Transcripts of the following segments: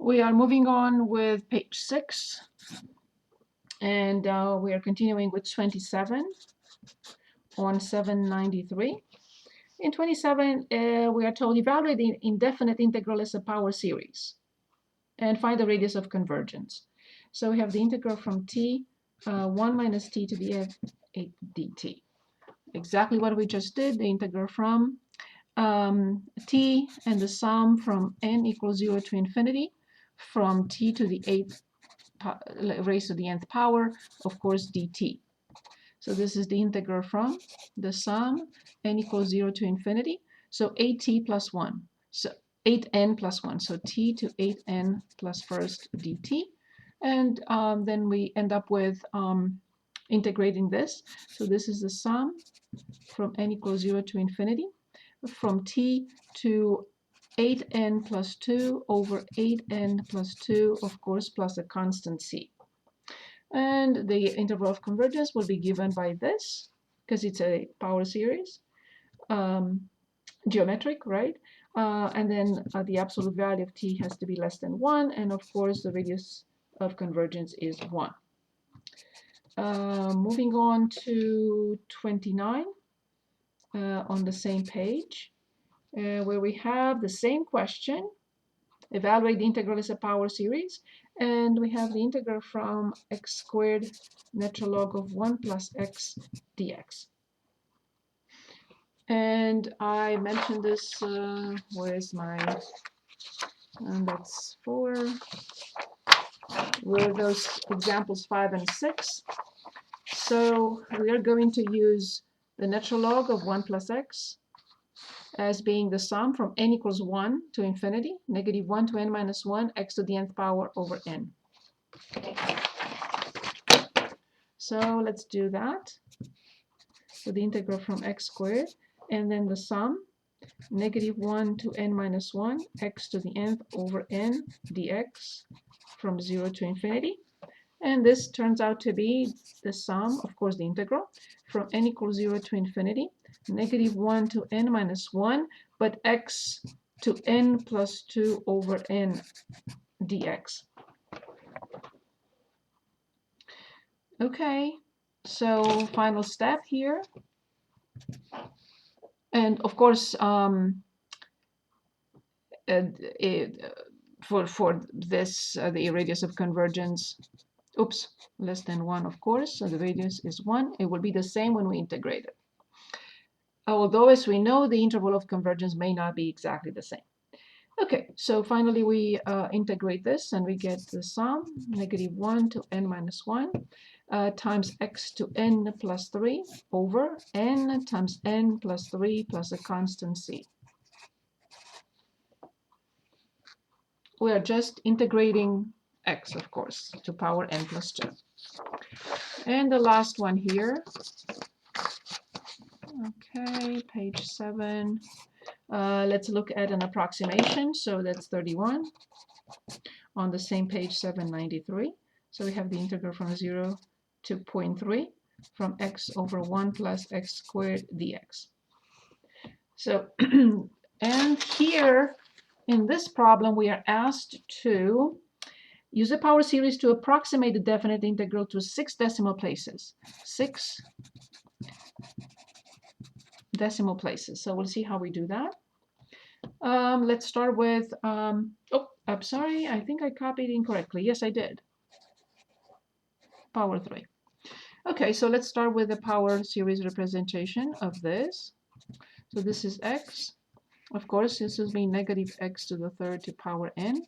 We are moving on with page 6, and we are continuing with 27 on 793. In 27, we are told evaluate the indefinite integral as a power series and find the radius of convergence. So we have the integral from t 1 minus t to the f 8 dt. Exactly what we just did, the integral from t and the sum from n equals 0 to infinity from t to the 8th raised to the nth power, of course, dt. So this is the integral from the sum n equals 0 to infinity. So 8t plus 1. So 8n plus 1. So t to 8n plus first dt. And then we end up with integrating this. So this is the sum from n equals 0 to infinity from t to 8n plus 2 over 8n plus 2, of course, plus a constant c. And the interval of convergence will be given by this, because it's a power series, geometric, right? And then the absolute value of t has to be less than 1, and of course the radius of convergence is 1. Moving on to 29 on the same page, where we have the same question. Evaluate the integral as a power series, and we have the integral from x squared natural log of 1 plus x dx. And I mentioned this, where's my, and that's 4, were those examples 5 and 6. So we are going to use the natural log of 1 plus x as being the sum from n equals 1 to infinity, negative 1 to n minus 1, x to the nth power over n. So let's do that. So the integral from x squared, and then the sum, negative 1 to n minus 1, x to the nth over n dx from 0 to infinity. And this turns out to be the sum, of course, the integral, from n equals 0 to infinity, negative 1 to n minus 1, but x to n plus 2 over n dx. Okay, so final step here. And of course, for this, the radius of convergence, oops, less than 1, of course, so the radius is 1. It will be the same when we integrate it. Although, as we know, the interval of convergence may not be exactly the same. Okay, so finally we integrate this, and we get the sum, negative 1 to n minus 1, times x to n plus 3 over n times n plus 3 plus a constant c. We are just integrating x, of course, to power n plus 2. And the last one here. Okay, page 7. Let's look at an approximation. So that's 31 on the same page 793. So we have the integral from 0 to 0.3 from x over 1 plus x squared dx. So, and here in this problem, we are asked to use a power series to approximate the definite integral to 6 decimal places. 6 decimal places. So we'll see how we do that. Let's start with, oh, I'm sorry, I think I copied incorrectly. Yes, I did. Power 3. Okay, so let's start with the power series representation of this. So this is x. Of course, this will be negative x to the third to power n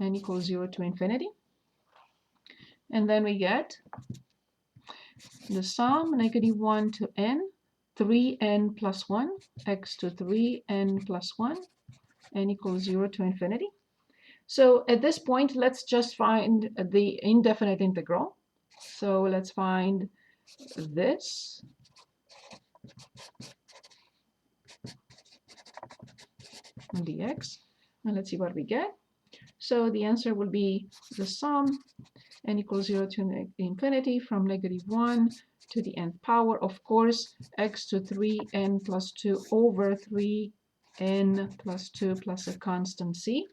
equals 0 to infinity. And then we get the sum, negative 1 to n, 3n plus 1, x to 3n plus 1, n equals 0 to infinity. So at this point, let's just find the indefinite integral. So let's find this. Dx. And let's see what we get. So the answer will be the sum, n equals 0 to infinity from negative 1 to the nth power, of course, x to 3n plus 2 over 3n plus 2 plus a constant c.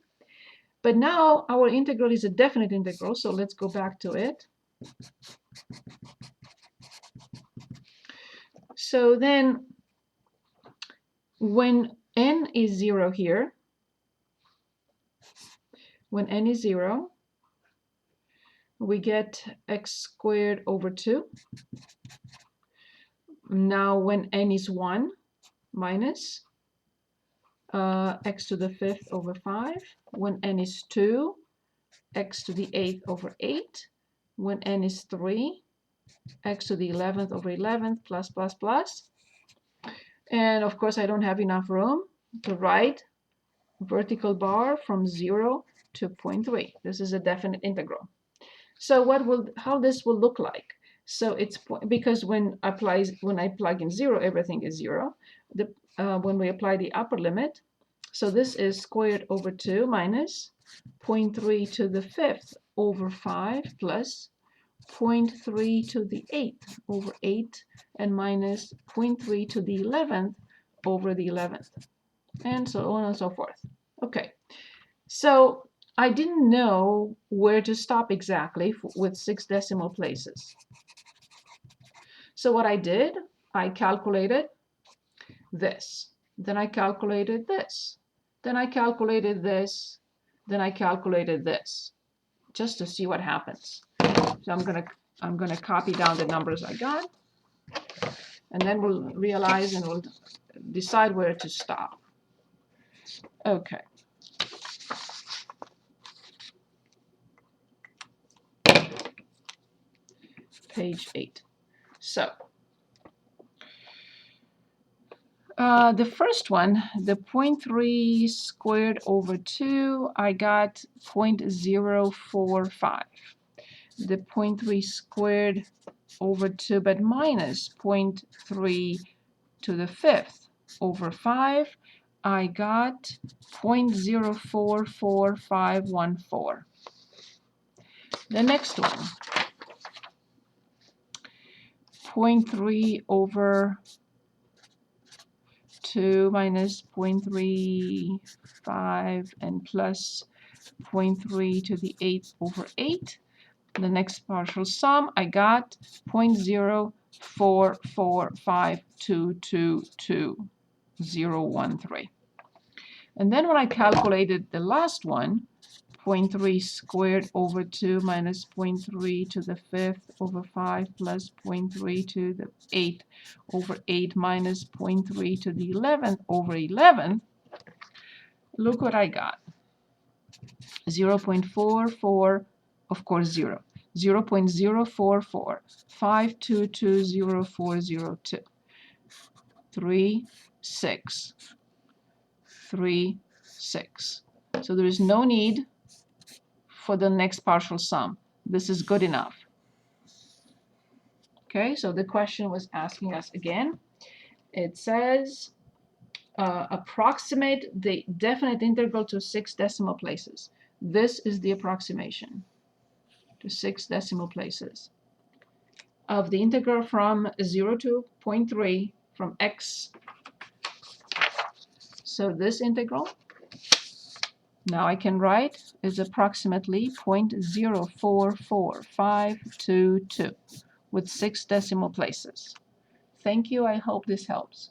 But now our integral is a definite integral, so let's go back to it. So then when n is 0 here, when n is 0, we get x squared over 2. Now when n is 1, minus x to the 5th over 5. When n is 2, x to the 8th over 8. When n is 3, x to the 11th over 11th plus plus plus. And of course I don't have enough room to write vertical bar from 0 to 0.3. This is a definite integral. So how this will look like? So it's because when I plug in 0, everything is 0. When we apply the upper limit, so this is squared over 2 minus 0.3 to the 5th over 5 plus 0.3 to the 8th over 8 and minus 0.3 to the 11th over the 11th, and so on and so forth. Okay, so I didn't know where to stop exactly with 6 decimal places. So what I did, I calculated this, then I calculated this, then I calculated this, then I calculated this, just to see what happens. So I'm gonna copy down the numbers I got, and then we'll realize and we'll decide where to stop. Okay. Page 8. So the first one, the 0.3 squared over 2, I got 0.045. The 0.3 squared over 2, but minus 0.3 to the 5th over 5, I got 0.044514. The next one, 0.3 over 2 minus 0.35 and plus 0.3 to the 8th over 8. The next partial sum, I got 0.0445222013. And then when I calculated the last one, 0.3 squared over 2 minus 0.3 to the 5th over 5 plus 0.3 to the 8th over 8 minus 0.3 to the 11th over 11, look what I got. 0.44, of course 0. 0.04452204002. 3, 6. 3, 6. So there is no need for the next partial sum. This is good enough. Okay, so the question was asking us again. It says approximate the definite integral to 6 decimal places. This is the approximation to 6 decimal places of the integral from 0 to 0.3 from x. So this integral, now I can write, is approximately 0.044522 with 6 decimal places. Thank you. I hope this helps.